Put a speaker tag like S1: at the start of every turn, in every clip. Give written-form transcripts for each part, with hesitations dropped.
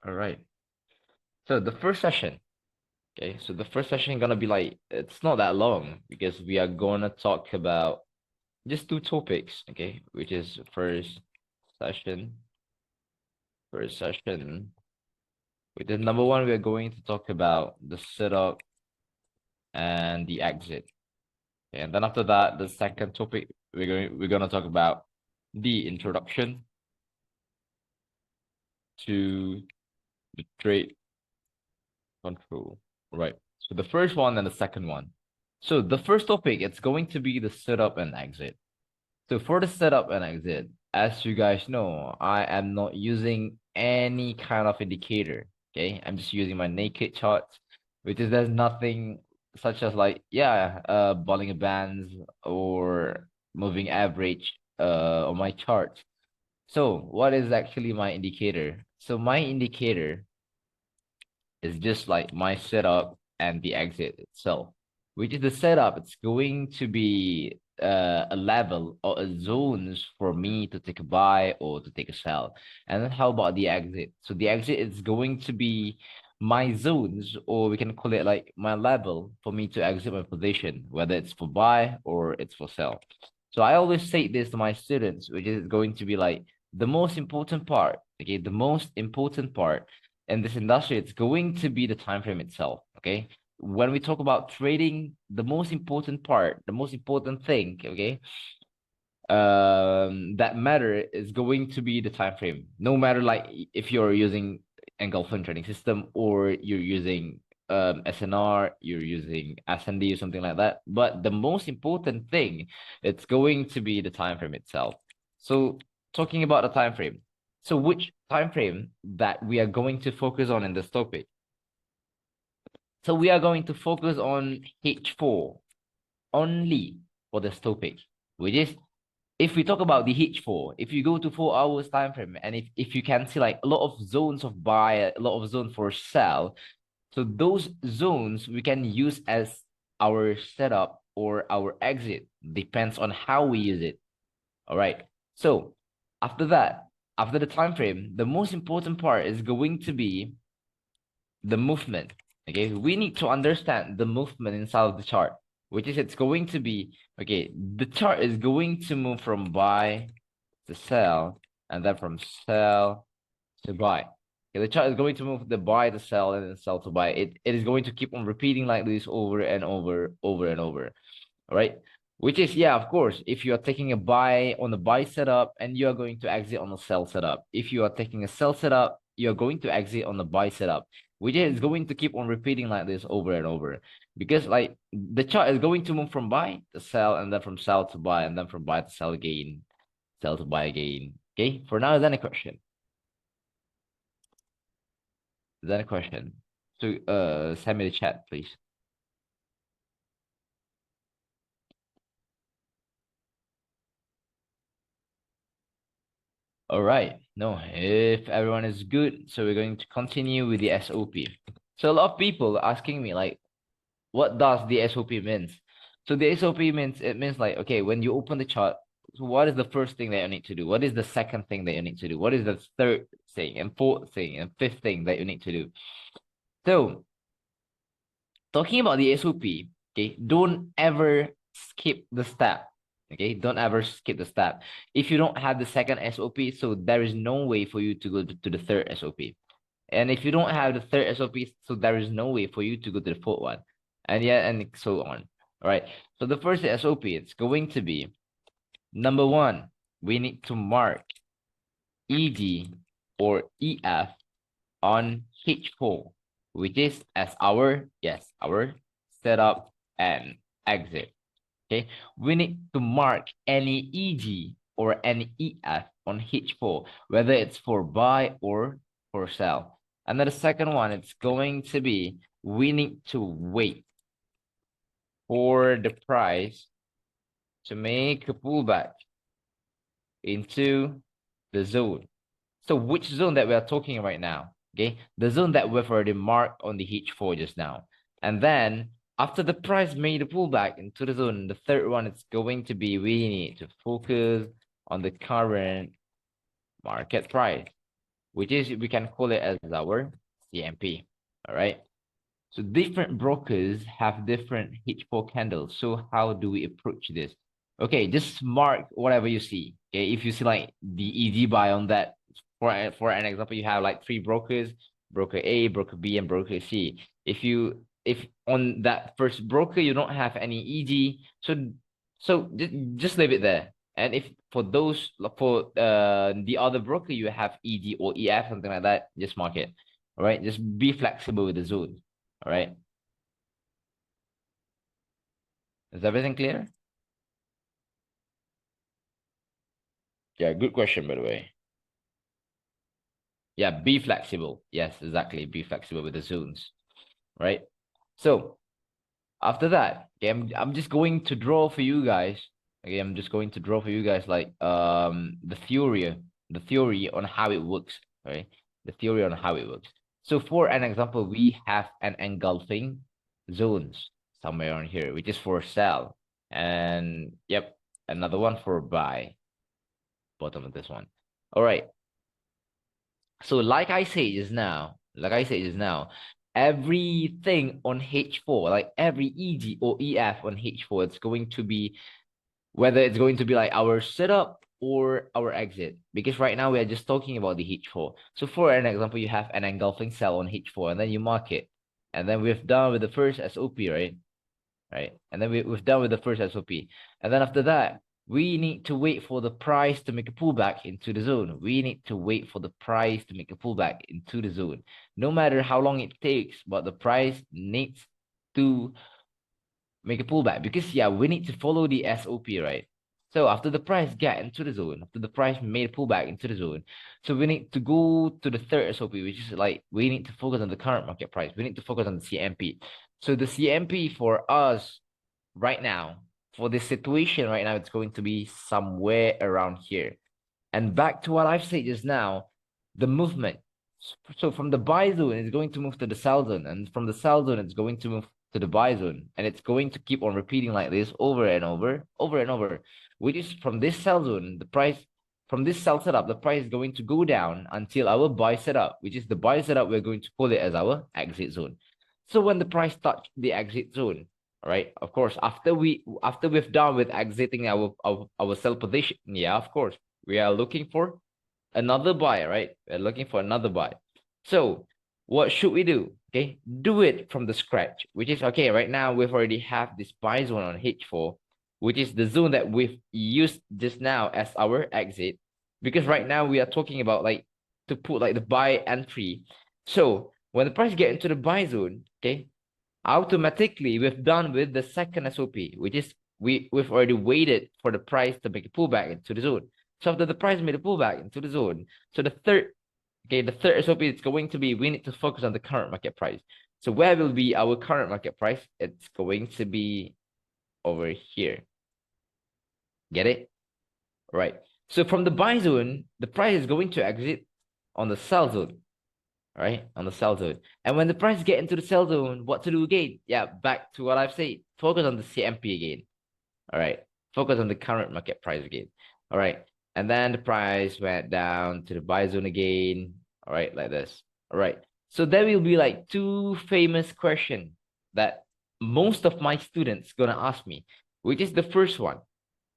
S1: All right. So the first session, okay. So the first session gonna be like it's not that long because we are gonna talk about just two topics, okay, which is session, first session. With the number one, we are going to talk about the setup and the exit. Okay, and then after that, the second topic we're gonna talk about the introduction to the trade control. Right. So the first one and the second one. So the first topic, it's going to be the setup and exit. So for the setup and exit, as you guys know, I am not using any kind of indicator. Okay, I'm just using my naked charts, which is there's nothing such as like Bollinger Bands or moving average on my chart. So what is actually my indicator? So my indicator is just like my setup and the exit itself, which is the setup. It's going to be a level or a zones for me to take a buy or to take a sell. And then how about the exit? So the exit is going to be my zones, or we can call it like my level for me to exit my position, whether it's for buy or it's for sell. So I always say this to my students, which is going to be like the most important part. Okay, the most important part in this industry, it's going to be the time frame itself. Okay. When we talk about trading, the most important part, the most important thing, okay, that matter is going to be the time frame. No matter like if you're using engulfing trading system or you're using SNR, you're using SND or something like that. But the most important thing, it's going to be the time frame itself. So talking about the time frame. So which time frame that we are going to focus on in this topic? So we are going to focus on H4 only for this topic, which is if we talk about the H4, if you go to 4 hours time frame, and if you can see like a lot of zones of buy, a lot of zones for sell, so those zones we can use as our setup or our exit, depends on how we use it. All right. So after that, after the time frame, the most important part is going to be the movement. Okay, we need to understand the movement inside of the chart, which is it's going to be okay. The chart is going to move from buy to sell, and then from sell to buy. Okay, the chart is going to move the buy to sell and then sell to buy. It is going to keep on repeating like this over and over, over and over. All right. Which is, yeah, of course, if you are taking a buy on the buy setup and you are going to exit on the sell setup. If you are taking a sell setup, you're going to exit on the buy setup, which is going to keep on repeating like this over and over. Because like the chart is going to move from buy to sell and then from sell to buy and then from buy to sell again, sell to buy again. Okay. For now, is that a question? Is that a question? So send me the chat, please. All right. No, if everyone is good, so we're going to continue with the SOP. So a lot of people asking me like, what does the SOP means? So the SOP means it means like, okay, when you open the chart, so what is the first thing that you need to do? What is the second thing that you need to do? What is the third thing and fourth thing and fifth thing that you need to do? So talking about the SOP, okay, don't ever skip the step. Okay, don't ever skip the step. If you don't have the second SOP, so there is no way for you to go to the third SOP. And if you don't have the third SOP, so there is no way for you to go to the fourth one. And yeah, and so on. All right. So the first SOP, it's going to be number one, we need to mark ED or EF on H4, which is as our, yes, our setup and exit. Okay, we need to mark any EG or any EF on H4, whether it's for buy or for sell. And then the second one, it's going to be we need to wait for the price to make a pullback into the zone. So which zone that we are talking right now? Okay, the zone that we've already marked on the H4 just now. And then after the price made a pullback into the zone, the third one is going to be we need to focus on the current market price. which is we can call it as our CMP. All right. So different brokers have different H4 candles. So how do we approach this? Okay, just mark whatever you see. Okay, if you see like the ED buy on that, for an example, you have like three brokers, broker A, broker B, and broker C. If on that first broker you don't have any ED, so just leave it there. And if for the other broker you have ED or EF, something like that, just mark it. All right, just be flexible with the zone. All right. Is everything clear? Yeah, good question, by the way. Yeah, be flexible. Yes, exactly. Be flexible with the zones, right? So after that, okay, I'm just going to draw for you guys. Okay, I'm just going to draw for you guys like the theory on how it works, right? The theory on how it works. So for an example, we have an engulfing zones somewhere on here, which is for sell. And yep, another one for buy. Bottom of this one. All right. So like I said just now, everything on H4, like every EG or EF on H4, it's going to be whether it's going to be like our setup or our exit. Because right now we are just talking about the H4. So for an example, you have an engulfing cell on H4 and then you mark it. And then we've done with the first SOP, right? Right. And then we've done with the first SOP. And then after that, we need to wait for the price to make a pullback into the zone. We need to wait for the price to make a pullback into the zone. No matter how long it takes, but the price needs to make a pullback because yeah, we need to follow the SOP, right? So after the price get into the zone, after the price made a pullback into the zone, so we need to go to the third SOP, which is like we need to focus on the current market price. We need to focus on the CMP. So the CMP for us right now, for this situation right now, it's going to be somewhere around here. And back to what I've said just now, the movement. So from the buy zone, it's going to move to the sell zone. And from the sell zone, it's going to move to the buy zone. And it's going to keep on repeating like this over and over, over and over. Which is from this sell zone, the price, from this sell setup, the price is going to go down until our buy setup, which is the buy setup, we're going to call it as our exit zone. So when the price touch the exit zone, all right, of course, after we've done with exiting our sell position, yeah, of course, we are looking for another buy, right? We're looking for another buy. So what should we do? Okay, do it from the scratch, which is okay. Right now, we've already have this buy zone on H4, which is the zone that we've used just now as our exit. Because right now we are talking about like to put like the buy entry. So when the price get into the buy zone, okay, automatically we've done with the second SOP, which is we've already waited for the price to make a pullback into the zone. So after the price made a pullback into the zone, so the third SOP is going to be we need to focus on the current market price. So where will be our current market price? It's going to be over here. Get it? Right. So from the buy zone, the price is going to exit on the sell zone. Right? On the sell zone. And when the price get into the sell zone, what to do again? Yeah, back to what I've said. Focus on the CMP again. All right. Focus on the current market price again. All right. And then the price went down to the buy zone again. All right, like this. All right. So there will be like two famous questions that most of my students gonna ask me, which is the first one.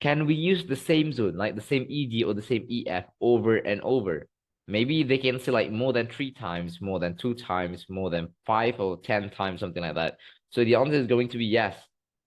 S1: Can we use the same zone, like the same ED or the same EF over and over? Maybe they can say like more than 3 times, more than 2 times, more than 5 or 10 times, something like that. So the answer is going to be yes.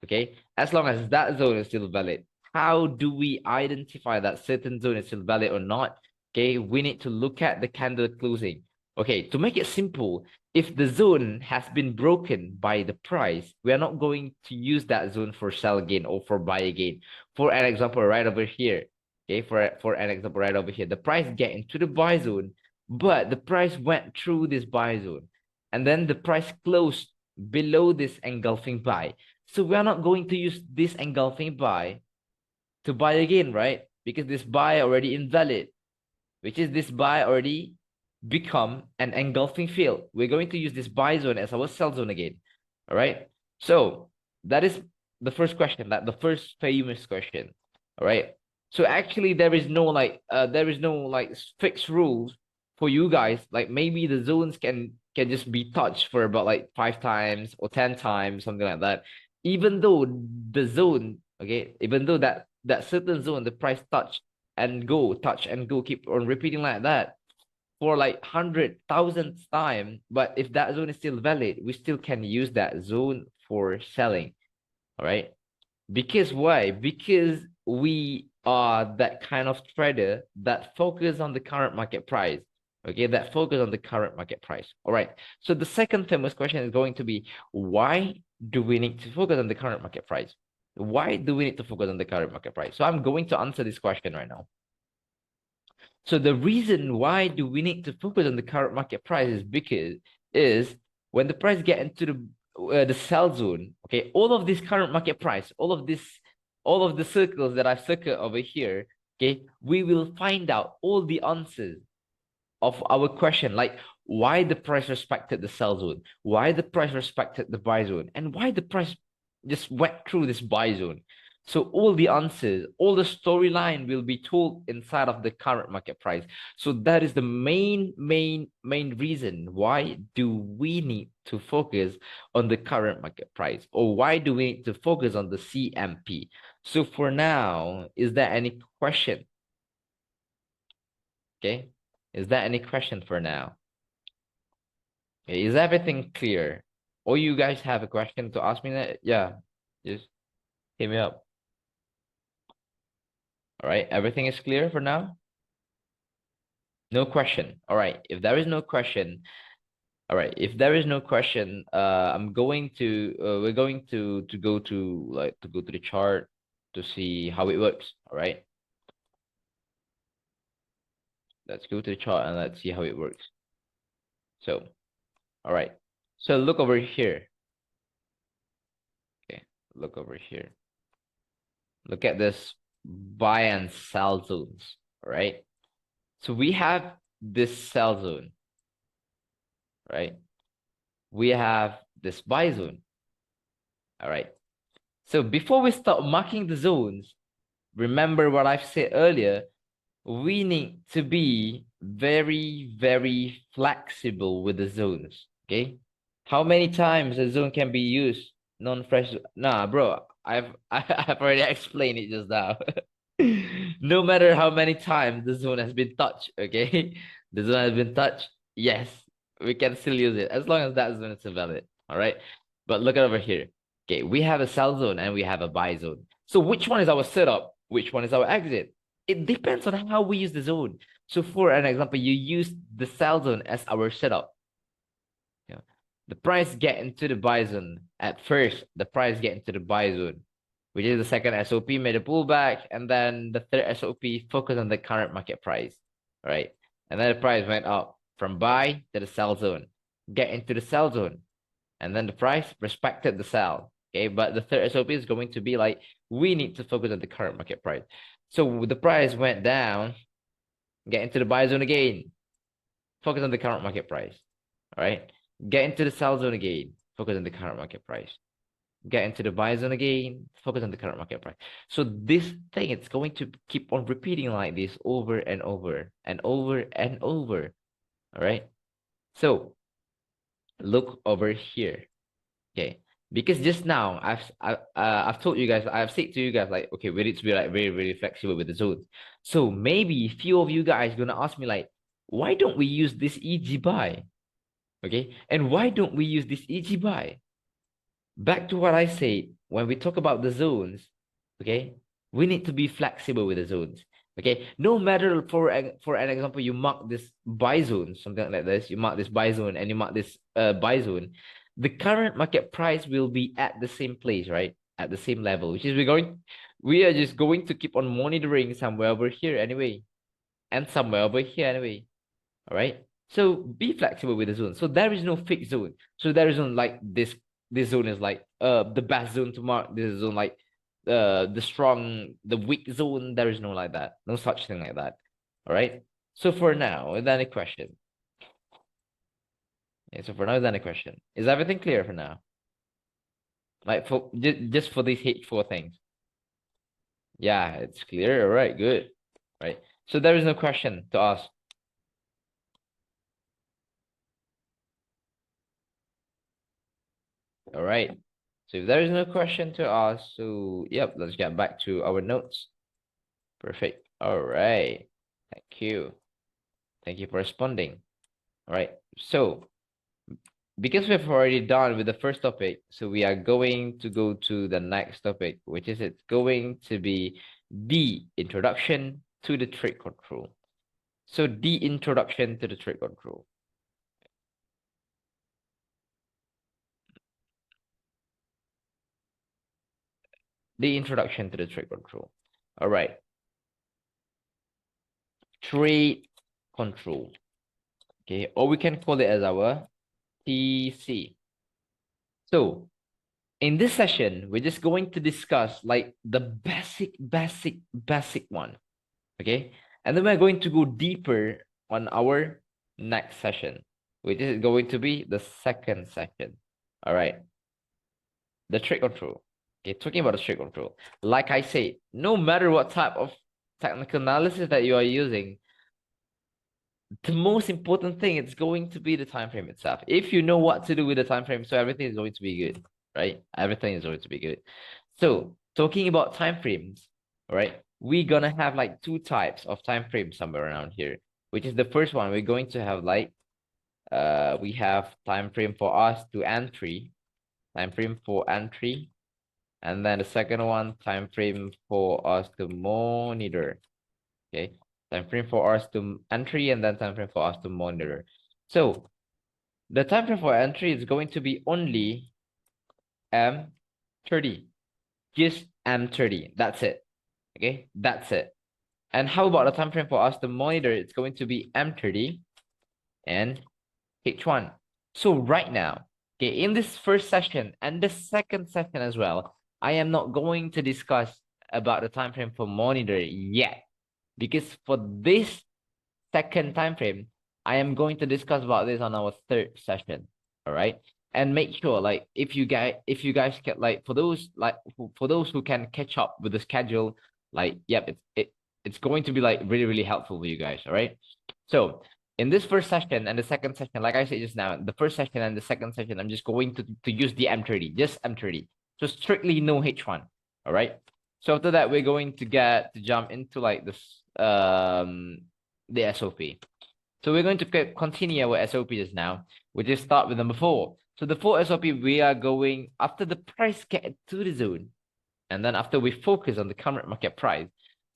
S1: Okay, as long as that zone is still valid. How do we identify that certain zone is still valid or not? Okay, we need to look at the candle closing. Okay, to make it simple, if the zone has been broken by the price, we are not going to use that zone for sell again or for buy again. For an example, right over here, okay, for an example right over here, the price get into the buy zone, but the price went through this buy zone, and then the price closed below this engulfing buy. So we are not going to use this engulfing buy to buy again, right? Because this buy already invalid, which is this buy already become an engulfing field. We're going to use this buy zone as our sell zone again. All right. So that is the first question, that the first famous question. All right. So actually there is no like fixed rules for you guys, like maybe the zones can just be touched for about like 5 times or 10 times, something like that. Even though the zone, okay, even though that certain zone, the price touch and go, keep on repeating like that for like 100,000th time. But if that zone is still valid, we still can use that zone for selling. All right. Because why? Because we are that kind of trader that focus on the current market price. Okay, that focus on the current market price. All right. So the second famous question is going to be, why do we need to focus on the current market price? Why do we need to focus on the current market price? So I'm going to answer this question right now. So the reason why do we need to focus on the current market price is because when the price get into the sell zone, okay, all of this current market price, all of the circles that I've circled over here, okay, we will find out all the answers of our question, like why the price respected the sell zone, why the price respected the buy zone, and why the price just went through this buy zone. So all the answers, all the storyline will be told inside of the current market price. So that is the main reason why do we need to focus on the current market price, or why do we need to focus on the CMP? So for now, is there any question? Okay, is there any question for now? Okay, is everything clear? Or you guys have a question to ask me that? Yeah, just hit me up. All right, everything is clear for now? No question. All right, if there is no question, all right, if there is no question, I'm going to we're going to go to the chart to see how it works. All right, let's go to the chart and let's see how it works. So, all right, so look over here. Okay, look over here. Look at this buy and sell zones. All right, so we have this sell zone, right? We have this buy zone. All right. So before we start marking the zones, remember what I've said earlier, we need to be very, very flexible with the zones. Okay. How many times a zone can be used? Non-fresh. Nah, bro. I've already explained it just now. No matter how many times the zone has been touched, okay? The zone has been touched. Yes, we can still use it as long as that zone is valid. All right. But look at over here. Okay, we have a sell zone and we have a buy zone. So which one is our setup? Which one is our exit? It depends on how we use the zone. So for an example, you use the sell zone as our setup. Yeah. The price get into the buy zone. At first, the price get into the buy zone, which is the second SOP made a pullback, and then the third SOP focused on the current market price, right? And then the price went up from buy to the sell zone, get into the sell zone, and then the price respected the sell. Okay, but the third SOP is going to be like, we need to focus on the current market price. So the price went down, get into the buy zone again, focus on the current market price. All right, get into the sell zone again, focus on the current market price. Get into the buy zone again, focus on the current market price. So this thing, it's going to keep on repeating like this over and over and over and over. All right. So look over here. Okay. Because just now I've told you guys, I've said to you guys, like, okay, we need to be like very, very flexible with the zones. So maybe a few of you guys gonna ask me like, why don't we use this EG buy? Okay. And why don't we use this EG buy? Back to what I said, when we talk about the zones, okay, we need to be flexible with the zones. Okay, no matter for an example, you mark this buy zone, something like this, you mark this buy zone and you mark this buy zone, the current market price will be at the same place, right? At the same level, which is we are just going to keep on monitoring somewhere over here anyway, and somewhere over here anyway. All right. So be flexible with the zone. So there is no fixed zone. So there is no like this zone is like the best zone to mark. This is zone like the weak zone. There is no like that. No such thing like that. All right. So for now, is there any question? Yeah, so for now, is there any question? Is everything clear for now? Like for just for these four things. Yeah, it's clear. All right, good. Right. So there is no question to ask. All right. So if there is no question to ask, so yep, let's get back to our notes. Perfect. All right. Thank you. Thank you for responding. All right. So because we've already done with the first topic, so we are going to go to the next topic, which is it's going to be the introduction to the trade control. So the introduction to the trade control. The introduction to the trade control. All right. Trade control. Okay, or we can call it as our TC. So in this session, we're just going to discuss like the basic one. Okay, and then we're going to go deeper on our next session, which is going to be the second session. All right, the trade control. Okay, talking about the trade control. Like I said, no matter what type of technical analysis that you are using, the most important thing is going to be the time frame itself. If you know what to do with the time frame, so everything is going to be good, right? Everything is going to be good. So talking about time frames, right? We're gonna have like two types of time frames somewhere around here, which is the first one. We're going to have like we have time frame for us to entry, time frame for entry, and then the second one, time frame for us to monitor. Okay, time frame for us to entry and then time frame for us to monitor. So the time frame for entry is going to be only M30, just M30. That's it. Okay, that's it. And how about the time frame for us to monitor? It's going to be M30 and H1. So right now, okay, in this first session and the second session as well, I am not going to discuss about the time frame for monitor yet, because for this second time frame, I am going to discuss about this on our third session. All right. And make sure, like, if you guys get like for those who can catch up with the schedule, like, yep, it's going to be like really helpful for you guys. All right. So in this first session and the second session, like I said just now, the first session and the second session, I'm just going to use the M30, just M30. So strictly no H1. All right. So after that, we're going to jump into like this the SOP. So we're going to continue our SOP just now. We just start with number 4. So the 4 SOP, we are going after the price get to the zone, and then after we focus on the current market price.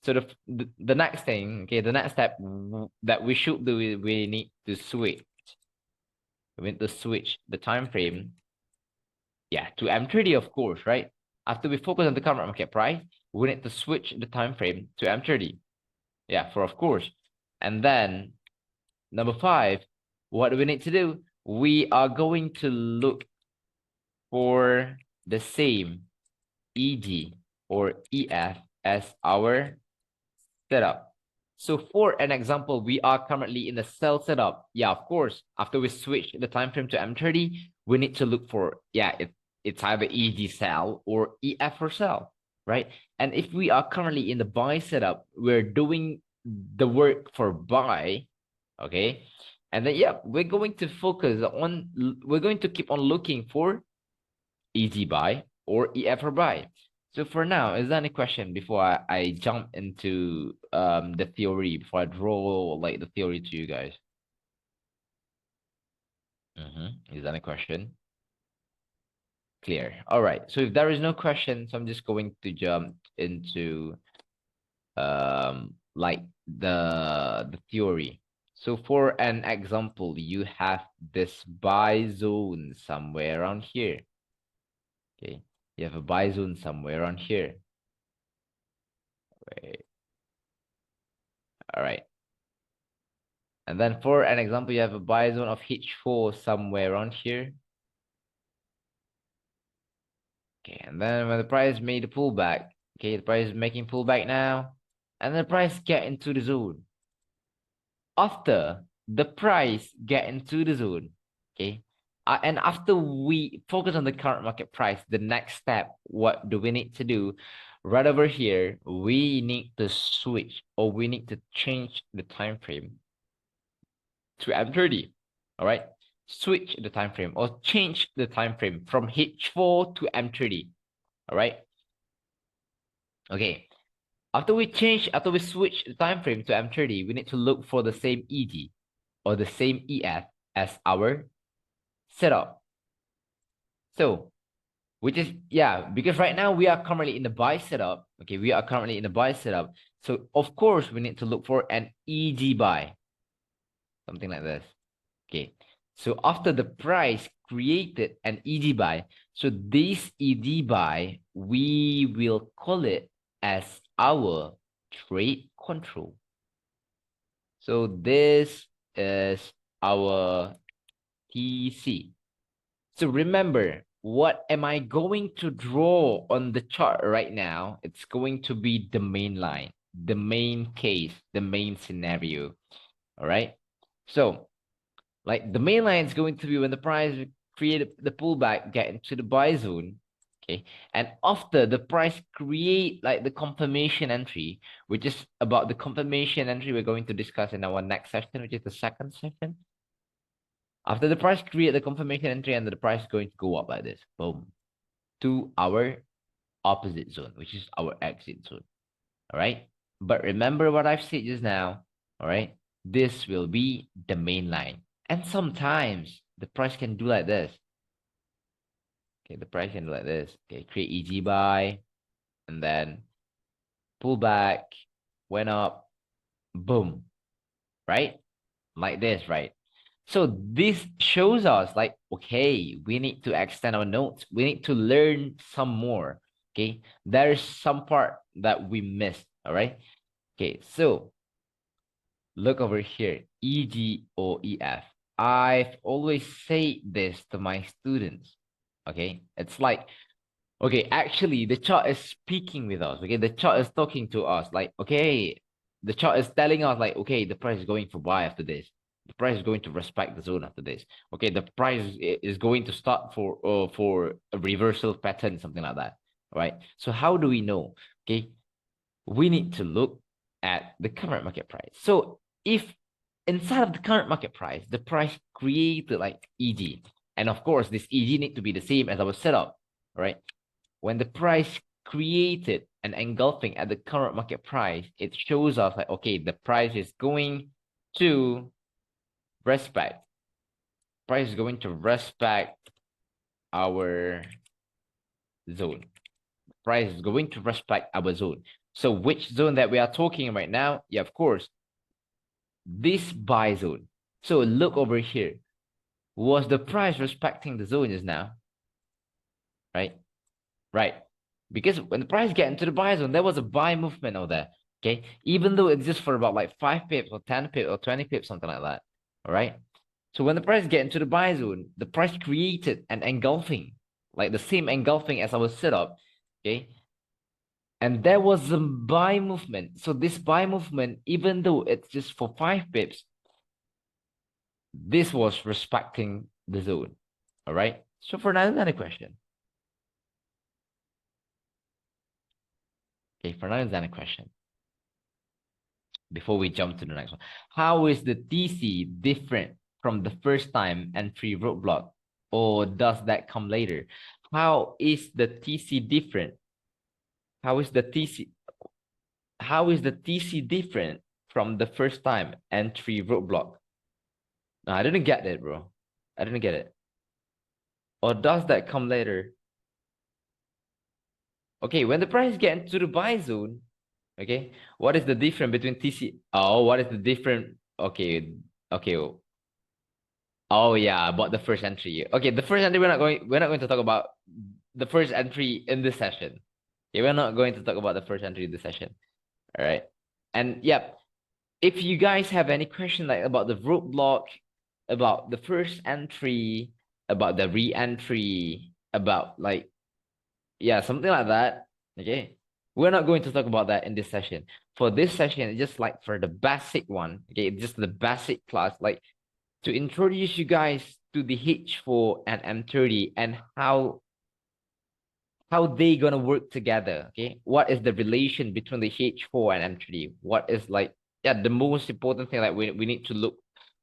S1: So the next thing, okay, the next step that we should do is we need to switch. We need to switch the time frame, yeah, to M30, of course, right? After we focus on the current market price, we need to switch the time frame to M30. Yeah, for of course. And then number 5, what do we need to do? We are going to look for the same EG or EF as our setup. So for an example, we are currently in the sell setup. Yeah, of course, after we switch the time frame to M30, we need to look for, yeah, it's either EG sell or EF for sell, right? And if we are currently in the buy setup, we're doing the work for buy, okay? And then, yeah, we're going to we're going to keep on looking for EG buy or EF for buy. So for now, is there any question before I jump into the theory, before I draw like the theory to you guys? Is there any question? Clear. All right. So if there is no question, so I'm just going to jump into like the theory. So for an example, you have this buy zone somewhere around here. Okay. You have a buy zone somewhere around here. Wait. All right. And then for an example, you have a buy zone of H4 somewhere around here. Okay, and then when the price made a pullback, okay, the price is making pullback now, and the price get into the zone. After the price get into the zone, okay, and after we focus on the current market price, the next step, what do we need to do? Right over here, we need to switch or we need to change the time frame to M30. All right. switch the time frame or change the time frame from H4 to M30. All right. Okay. After we switch the time frame to M30, we need to look for the same ED or the same EF as our setup. So, which is, yeah, because right now we are currently in the buy setup. Okay, we are currently in the buy setup. So, of course, we need to look for an ED buy. Something like this. Okay, so after the price created an ED buy, so this ED buy, we will call it as our trade control. So this is our TC. So remember, what am I going to draw on the chart right now? It's going to be the main line, the main case, the main scenario. All right. So like the main line is going to be when the price create the pullback, get into the buy zone. Okay. And after the price create like the confirmation entry, which is about the confirmation entry we're going to discuss in our next session, which is the second session. After the price create the confirmation entry and the price is going to go up like this, boom, to our opposite zone, which is our exit zone. All right. But remember what I've said just now. All right. This will be the main line. And sometimes the price can do like this. Okay, the price can do like this. Okay, create EG buy and then pull back, went up, boom, right? Like this, right? So this shows us like, okay, we need to extend our notes. We need to learn some more. Okay, there's some part that we missed. All right. Okay, so look over here, EG or EF. I've always said this to my students. Okay, it's like, okay, actually the chart is speaking with us. Okay, the chart is talking to us. Like, okay, the chart is telling us like, okay, the price is going for buy after this. The price is going to respect the zone after this. Okay, the price is going to start for a reversal pattern, something like that. All right. So how do we know? Okay, we need to look at the current market price. So if inside of the current market price, the price created like EG, and of course this EG need to be the same as our setup, right? When the price created an engulfing at the current market price, it shows us like, okay, the price is going to respect. Price is going to respect our zone. Price is going to respect our zone. So which zone that we are talking right now? Yeah, of course, this buy zone. So look over here. Was the price respecting the zone just now? Right? Right. Because when the price get into the buy zone, there was a buy movement over there. Okay. Even though it's just for about like 5 pips or 10 pips or 20 pips, something like that. All right. So when the price get into the buy zone, the price created an engulfing, like the same engulfing as our setup. Okay. And there was a buy movement. So this buy movement, even though it's just for 5 pips, this was respecting the zone. All right. So for another question. Okay, for another question. Before we jump to the next one, how is the TC different from the first time entry roadblock, or does that come later? How is the TC different? How is the TC different from the first time entry roadblock? No, I didn't get it, bro. I didn't get it. Or does that come later? Okay, when the price get into the buy zone, okay, what is the difference between TC? Oh, what is the difference? Okay, okay. Oh yeah, about the first entry. Okay, the first entry we're not going to talk about the first entry in this session. Okay, we're not going to talk about the first entry in this session. All right. And yep, if you guys have any question like about the roadblock, about the first entry, about the re-entry, about like yeah, something like that. Okay. We're not going to talk about that in this session. For this session, it's just like for the basic one, okay, just the basic class, like to introduce you guys to the H4 and M30 and how they gonna work together. Okay, what is the relation between the H4 and M30? What is like, yeah, the most important thing, like we need to look,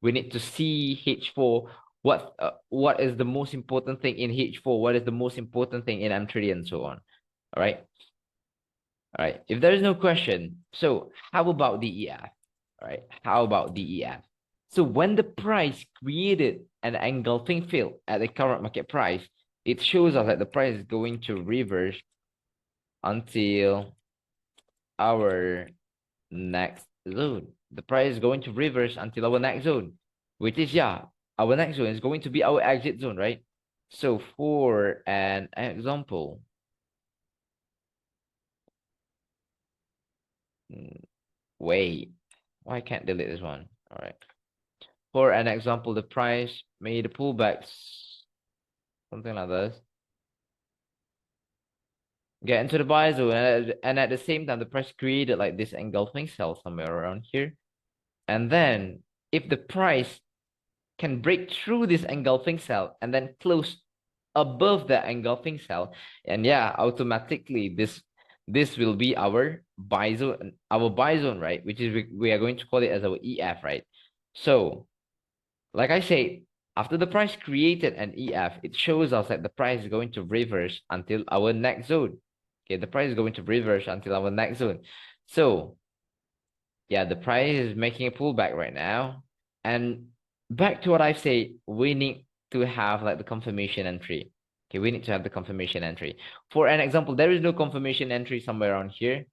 S1: we need to see H4 what is the most important thing in H4? What is the most important thing in M3 and so on? All right. All right. If there is no question, so how about DEF? All right. How about DEF? So when the price created an engulfing field at the current market price, it shows us that the price is going to reverse until our next zone. The price is going to reverse until our next zone, which is, yeah, our next zone is going to be our exit zone, right? So for an example, wait, why can't delete this one? All right. For an example, the price made a pullback, something like this. Get into the buy zone, and at the same time, the price created like this engulfing cell somewhere around here. And then if the price can break through this engulfing cell and then close above the engulfing cell, and yeah, automatically this will be our buy zone, right? Which is we are going to call it as our EF, right? So like I said, after the price created an EF, it shows us that the price is going to reverse until our next zone. Okay, the price is going to reverse until our next zone. So yeah, the price is making a pullback right now. And back to what I've said, we need to have like the confirmation entry. Okay, we need to have the confirmation entry. For an example, there is no confirmation entry somewhere around here,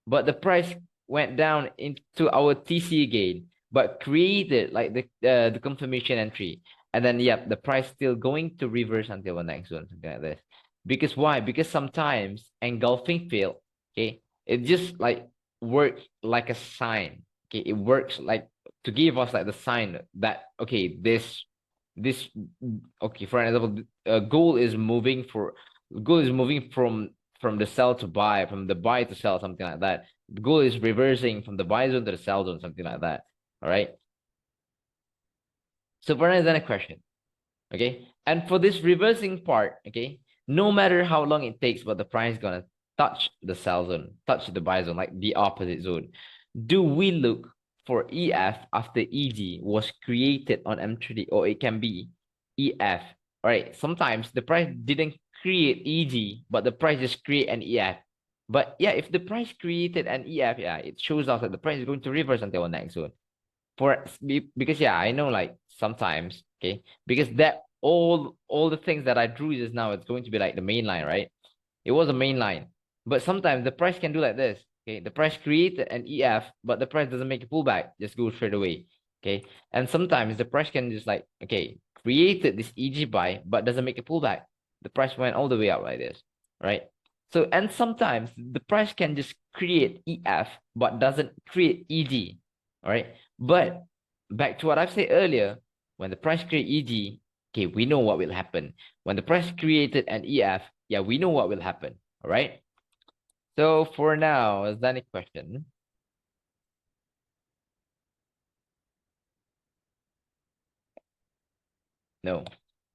S1: but the price went down into our TC gain, but created like the confirmation entry. And then yep, the price still going to reverse until the next one, something like this. Because why? Because sometimes engulfing field, okay, it just like work like a sign. Okay, it works like to give us like the sign that okay, this okay, for an example, goal is moving from the sell to buy, from the buy to sell, something like that. The goal is reversing from the buy zone to the sell zone, something like that. All right. So for another question, okay, and for this reversing part, okay, no matter how long it takes, but the price is gonna touch the sell zone, touch the buy zone, like the opposite zone. Do we look for EF after EG was created on M3, or it can be EF? All right, sometimes the price didn't create EG, but the price just create an EF. But yeah, if the price created an EF, yeah, it shows us that the price is going to reverse until the next zone. Because yeah, I know like sometimes, okay, because that all the things that I drew just now, it's going to be like the main line, right? It was a main line. But sometimes the price can do like this. Okay. The price created an EF, but the price doesn't make a pullback, just go straight away. Okay. And sometimes the price can just like, okay, created this EG buy, but doesn't make a pullback. The price went all the way out like this. Right. So, and sometimes the price can just create EF, but doesn't create EG. All right. But back to what I've said earlier, when the price create EG, okay, we know what will happen. When the price created an EF, yeah, we know what will happen. All right. So for now, is there any question? No.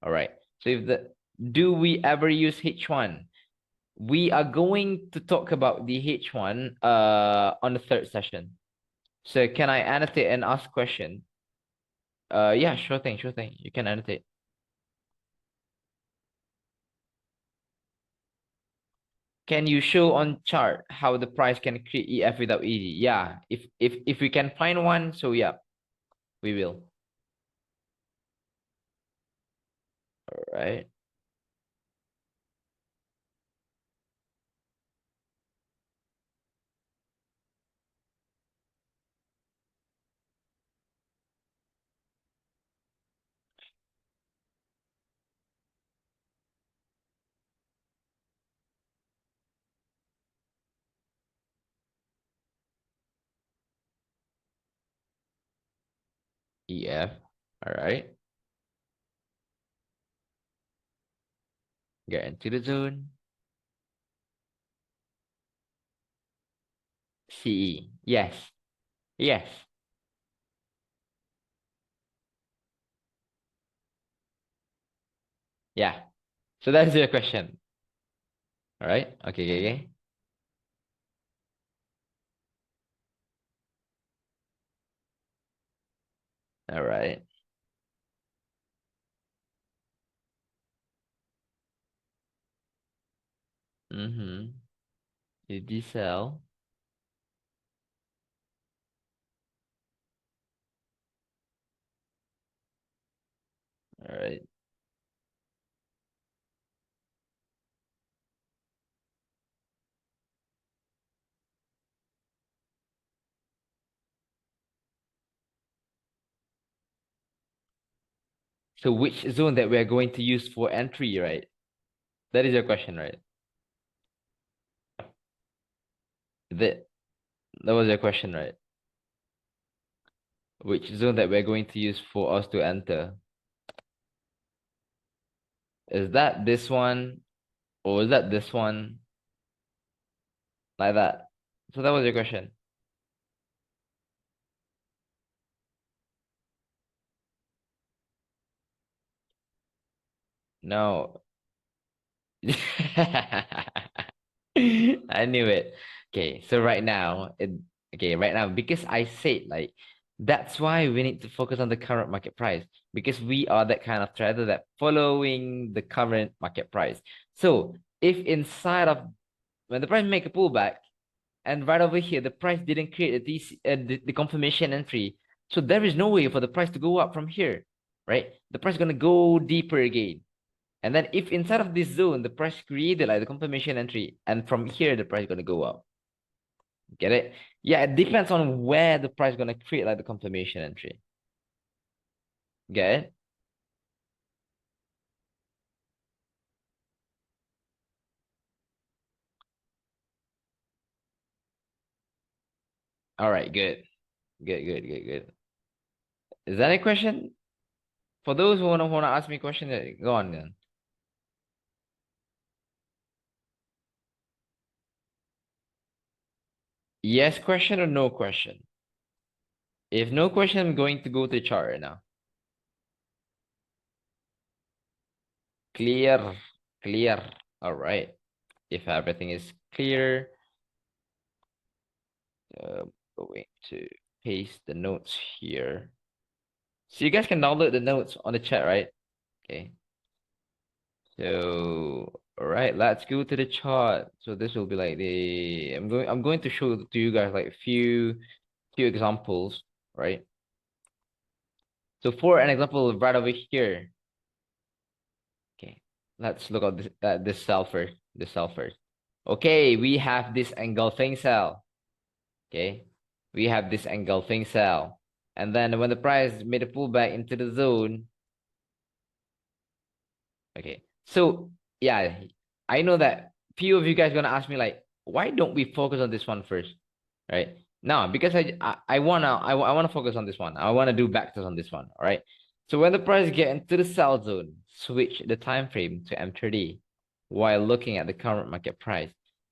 S1: All right. So if the do we ever use H1? We are going to talk about the H1 on the third session. So can I annotate and ask question? Yeah, sure thing, sure thing. You can annotate. Can you show on chart how the price can create EF without EG? Yeah, if we can find one, so yeah, we will. All right. EF. All right. Get into the zone. CE. Yes. Yes. Yeah. So that's your question. All right. Okay, okay, okay. All right. Mm-hmm. You decel. All right. So which zone that we are going to use for entry, right? That is your question, right? That that was your question, right? Which zone that we're going to use for us to enter? Is that this one or is that this one? Like that. So that was your question. No. I knew it. Okay, so right now, because I said like that's why we need to focus on the current market price because we are that kind of trader that following the current market price. So if inside of when the price make a pullback and right over here the price didn't create the confirmation entry, so there is no way for the price to go up from here, right? The price is gonna go deeper again. And then if inside of this zone, the price created like the confirmation entry, and from here, the price is going to go up. Get it? Yeah, it depends on where the price is going to create like the confirmation entry. Get it? All right, good. Good. Is that a question? For those who wanna ask me a question, go on then. Yes question or no question? If no question, I'm going to go to the chart right now. Clear, clear. All right. If everything is clear, going to paste the notes here. So you guys can download the notes on the chat, right? Okay. So, all right, let's go to the chart. So this will be like I'm going to show to you guys like a few examples, right? So for an example right over here, okay, let's look at this cell first. This cell first. Okay, we have this engulfing cell. Okay, we have this engulfing cell. And then when the price made a pullback into the zone, okay. So yeah, I know that few of you guys gonna ask me like, why don't we focus on this one first, right? No, because I wanna focus on this one. I wanna do backtest on this one. All right. So when the price get into the sell zone, switch the time frame to M30 while looking at the current market price.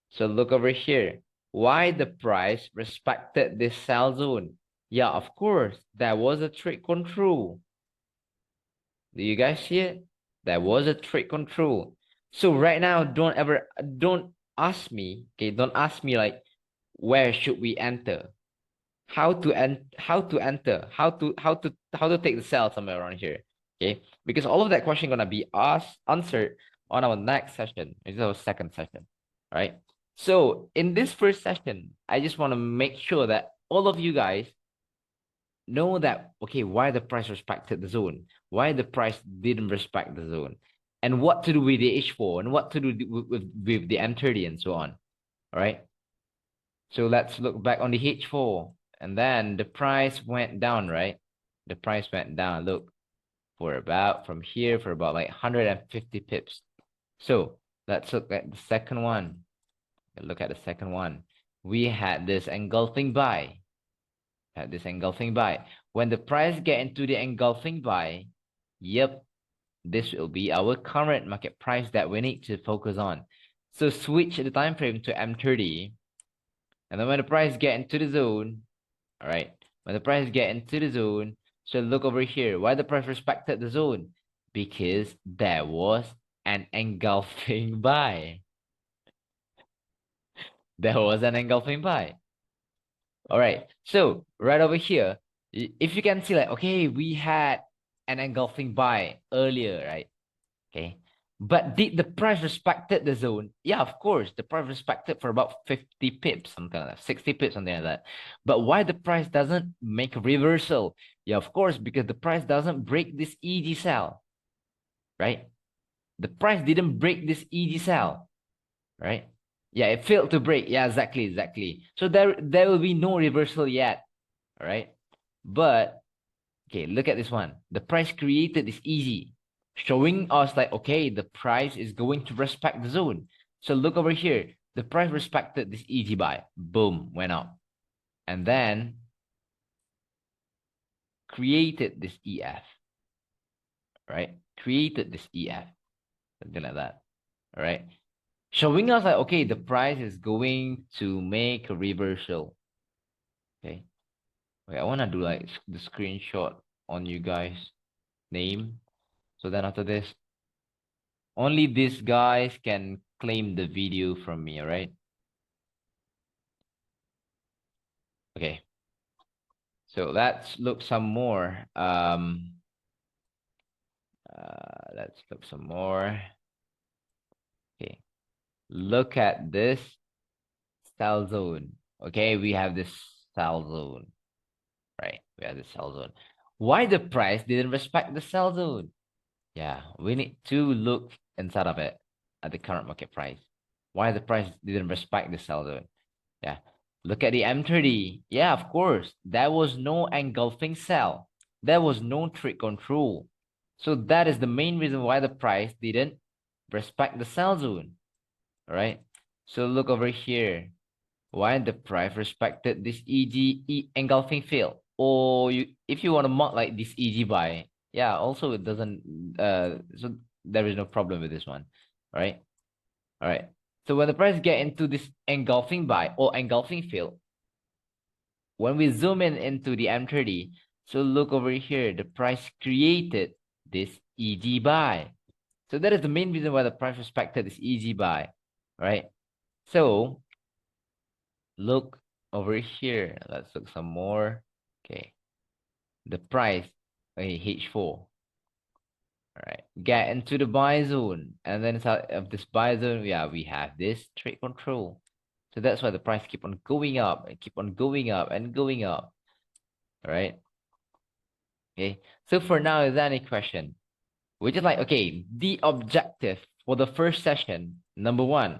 S1: So look over here. Why the price respected this sell zone? Yeah, of course, there was a trade control. Do you guys see it? There was a trade control. So right now, don't ask me, okay? Don't ask me like where should we enter? How to enter? How to take the sell somewhere around here. Okay? Because all of that question gonna be asked answered on our next session. This is our second session. All right. So in this first session, I just want to make sure that all of you guys know that okay, why the price respected the zone, why the price didn't respect the zone, and what to do with the H4 and what to do with the M30 and so on. All right. So let's look back on the H4 and then the price went down, right? The price went down. Look for about from here for about like 150 pips. So let's look at the second one. Look at the second one. We had this engulfing buy. Had this engulfing buy. When the price get into the engulfing buy, yep, this will be our current market price that we need to focus on. So switch the time frame to M30. And then when the price get into the zone, all right, when the price get into the zone, so look over here. Why the price respected the zone? Because there was an engulfing buy. There was an engulfing buy. All right. So right over here, if you can see like, okay, we had an engulfing buy earlier, right? Okay. But did the price respected the zone? Yeah, of course. The price respected for about 50 pips, something like that, 60 pips, something like that. But why the price doesn't make a reversal? Yeah, of course, because the price doesn't break this EG cell, right? The price didn't break this EG cell, right? Yeah, it failed to break. Yeah, exactly. So there will be no reversal yet, all right? But okay, look at this one. The price created is easy, showing us like, okay, the price is going to respect the zone. So look over here. The price respected this easy buy. Boom, went up. And then created this EF, right? Created this EF, something like that, all right? Showing us like, okay, the price is going to make a reversal, okay? Okay, I want to do like the screenshot on you guys' name. So then after this, only these guys can claim the video from me, all right? Okay. So let's look some more. Let's look some more. Okay. Look at this cell zone. Okay, we have this cell zone, right? We have this cell zone. Why the price didn't respect the cell zone? Yeah, we need to look inside of it at the current market price. Why the price didn't respect the sell zone? Yeah, look at the M30. Yeah, of course, there was no engulfing sell. There was no trade control. So that is the main reason why the price didn't respect the sell zone. All right. So look over here. Why the price respected this engulfing field? Or if you want to mark like this EG buy, yeah, also it doesn't so there is no problem with this one. All right. All right. So when the price get into this engulfing buy or engulfing field, when we zoom in into the M30, so look over here, the price created this EG buy. So that is the main reason why the price respected this EG buy, right? So look over here. Let's look some more. Okay. The price, okay, H4. All right. Get into the buy zone. And then inside of this buy zone, yeah, we have this trade control. So that's why the price keep on going up and keep on going up and going up. All right. Okay. So for now, is there any question? We're just like, okay, the objective for the first session, number one,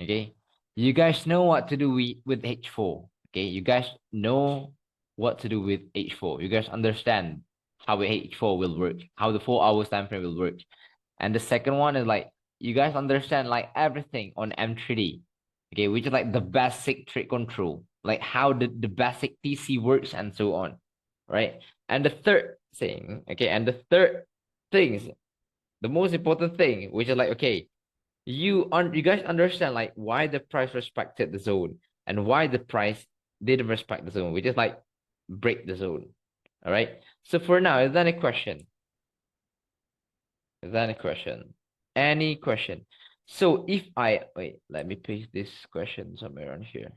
S1: okay, you guys know what to do with H4. Okay, you guys know what to do with H4. You guys understand how H4 will work, how the 4 hours time frame will work. And the second one is like, you guys understand like everything on M3D, okay, which is like the basic trade control, like how the basic TC works and so on, right? And the third thing, okay, and the third things, the most important thing, which is like, okay, you guys understand like why the price respected the zone and why the price didn't respect the zone, which is like break the zone. All right. So for now, is there any question? Is there any question? Any question? So if I wait, let me paste this question somewhere on here.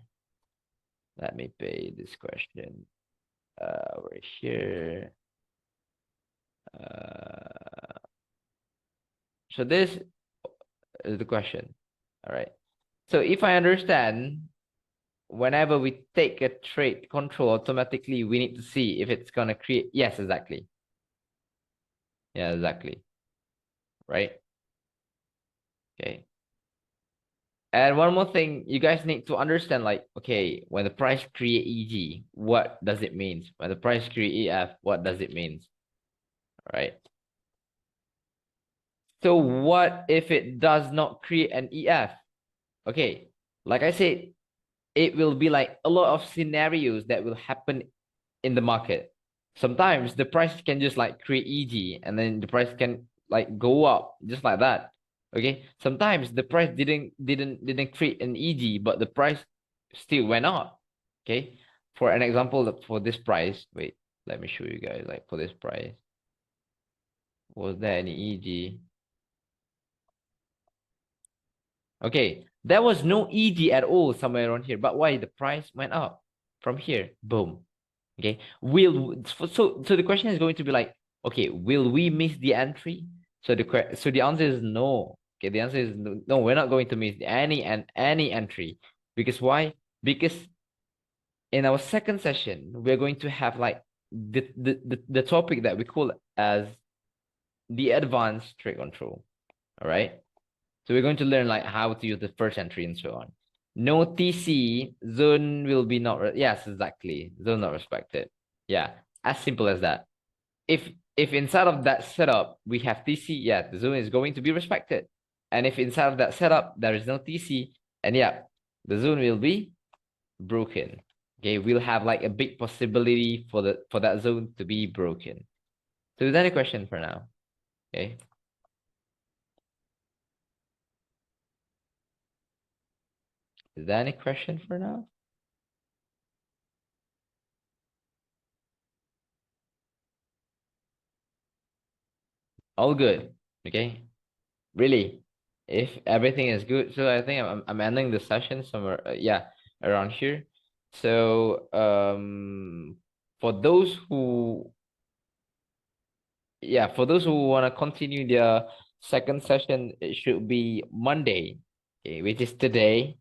S1: Let me paste this question right here. So this is the question. All right. So if I understand, whenever we take a trade control, automatically we need to see if it's gonna create. Yes, exactly. Yeah, exactly. Right. Okay. And one more thing, you guys need to understand, like, okay, when the price create EG, what does it mean? When the price create EF, what does it mean? All right. So what if it does not create an EF? Okay, like I said, it will be like a lot of scenarios that will happen in the market. Sometimes the price can just like create EG and then the price can like go up just like that. Okay. Sometimes the price didn't create an EG, but the price still went up. Okay. For an example, for this price, wait, let me show you guys like for this price. Was there any EG? Okay, there was no EG at all somewhere around here, but why the price went up from here? Boom. Okay, so the question is going to be like, okay, will we miss the entry? So the answer is no. Okay, the answer is no, no, we're not going to miss any entry. Because why? Because in our second session, we're going to have like the topic that we call as the advanced trade control. All right. So we're going to learn like how to use the first entry and so on. No TC, zone will be not, yes, exactly. Zone not respected. Yeah, as simple as that. If inside of that setup we have TC, yeah, the zone is going to be respected. And if inside of that setup there is no TC, and yeah, the zone will be broken. Okay, we'll have like a big possibility for that zone to be broken. So is that a question for now? Okay. Is there any question for now? All good. Okay. Really, if everything is good, so I think I'm ending the session somewhere, yeah, around here. So for those who, yeah, for those who want to continue their second session, it should be Monday, okay, which is today,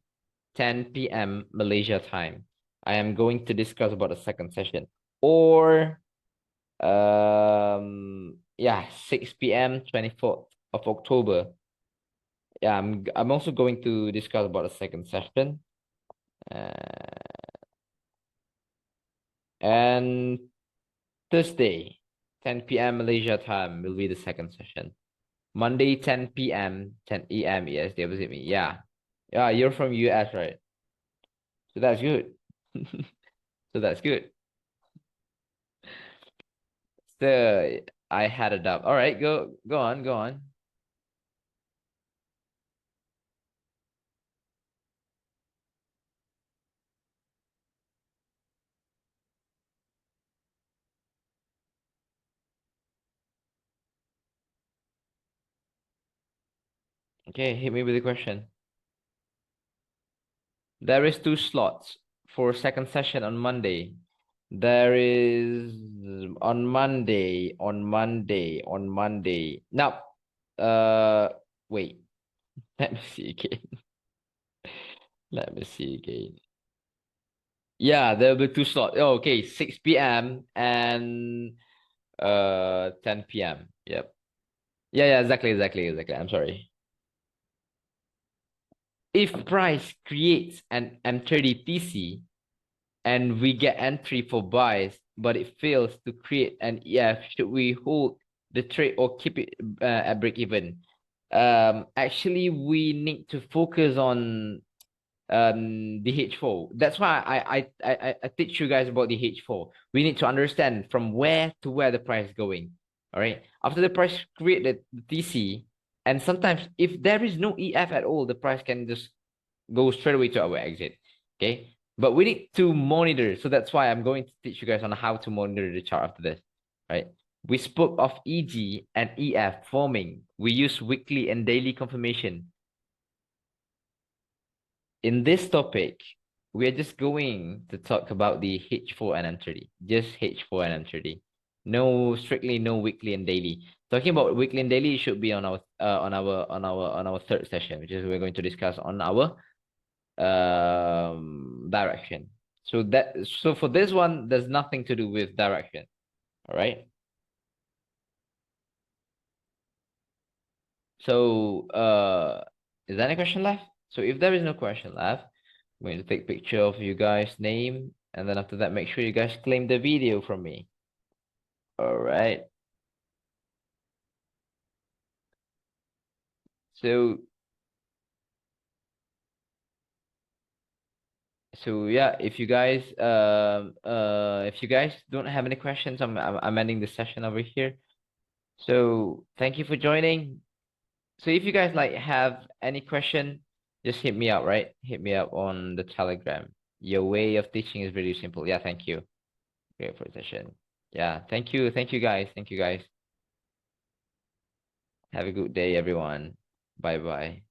S1: 10 p.m. Malaysia time. I am going to discuss about the second session, or yeah, 6 p.m. 24th of October. Yeah, I'm also going to discuss about the second session. And Thursday, 10 p.m. Malaysia time will be the second session. Monday, 10 p.m., 10 a.m. EST, visit me. Yeah. Yeah, you're from US, right? So that's good. So that's good. So I had a doubt. All right, go on, go on. Okay, hit me with the question. There is 2 slots for second session on Monday. There is on Monday. Now, wait, let me see again. Let me see again. Yeah, there'll be 2 slots. Oh, okay, 6 p.m. and 10 p.m. Yep. Yeah, exactly. I'm sorry. If price creates an M30 TC and we get entry for buys, but it fails to create an EF, should we hold the trade or keep it at break even? Actually, we need to focus on the H4. That's why I teach you guys about the H4. We need to understand from where to where the price is going. All right. After the price create the TC, and sometimes if there is no EF at all, the price can just go straight away to our exit. Okay. But we need to monitor. So that's why I'm going to teach you guys on how to monitor the chart after this. Right. We spoke of EG and EF forming. We use weekly and daily confirmation. In this topic, we are just going to talk about the H4 and M30. Just H4 and M30. No, strictly no weekly and daily. Talking about weekly and daily should be on our third session, which is we're going to discuss on our direction. So for this one, there's nothing to do with direction. All right. So is there any question left? So if there is no question left, I'm going to take picture of you guys' name, and then after that, make sure you guys claim the video from me. All right. So yeah, if you guys don't have any questions, I'm ending the session over here. So thank you for joining. So if you guys like have any question, just hit me up, right? Hit me up on the Telegram. Your way of teaching is really simple. Yeah, thank you. Great presentation. Yeah, thank you. Thank you guys. Thank you guys. Have a good day, everyone. Bye bye.